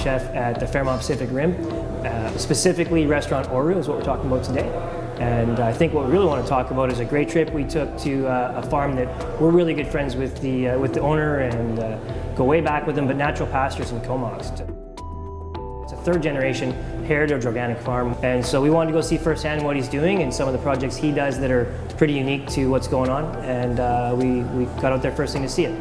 chef at the Fairmont Pacific Rim. Specifically, restaurant ORU is what we're talking about today. And I think what we really want to talk about is a great trip we took to a farm that we're really good friends with the owner and go way back with them, but Natural Pastures in Comox. It's a third generation heritage organic farm, and so we wanted to go see firsthand what he's doing and some of the projects he does that are pretty unique to what's going on, and we got out there first thing to see it.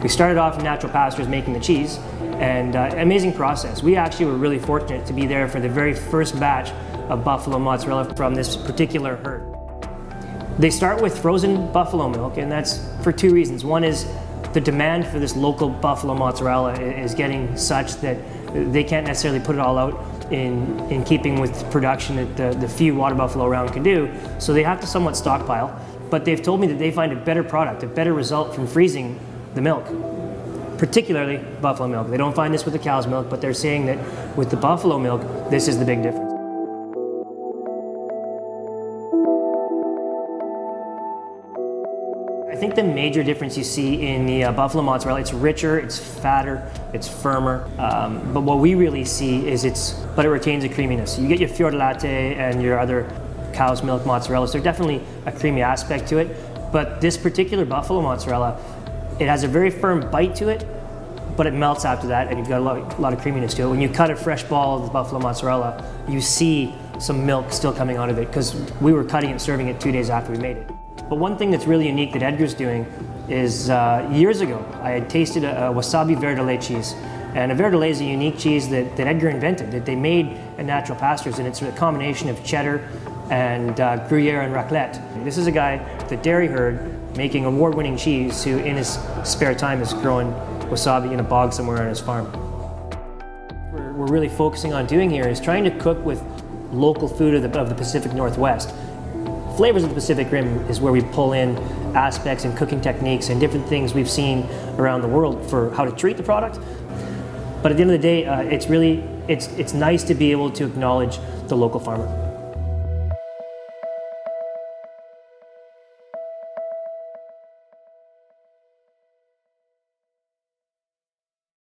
We started off in Natural Pastures making the cheese, and amazing process. We actually were really fortunate to be there for the very first batch of buffalo mozzarella from this particular herd. They start with frozen buffalo milk, and that's for two reasons. One is the demand for this local buffalo mozzarella is getting such that they can't necessarily put it all out in keeping with production that the few water buffalo around can do, so they have to somewhat stockpile. But they've told me that they find a better product, a better result from freezing the milk, particularly buffalo milk. They don't find this with the cow's milk, but they're saying that with the buffalo milk, this is the big difference. I think the major difference you see in the buffalo mozzarella, it's richer, it's fatter, it's firmer, but what we really see is but it retains a creaminess. You get your fior di latte and your other cow's milk mozzarella, so there's definitely a creamy aspect to it, but this particular buffalo mozzarella, it has a very firm bite to it, but it melts after that, and you've got a lot of creaminess to it. When you cut a fresh ball of the buffalo mozzarella, you see some milk still coming out of it, because we were cutting it and serving it 2 days after we made it. But one thing that's really unique that Edgar's doing is years ago, I had tasted a wasabi verdele cheese. And a verdele is a unique cheese that Edgar invented, that they made at Natural Pastures, and it's a combination of cheddar and Gruyere and raclette. This is a guy, the dairy herd, making award-winning cheese, who in his spare time is growing wasabi in a bog somewhere on his farm. What we're really focusing on doing here is trying to cook with local food of the Pacific Northwest. Flavors of the Pacific Rim is where we pull in aspects and cooking techniques and different things we've seen around the world for how to treat the product. But at the end of the day, it's nice to be able to acknowledge the local farmer.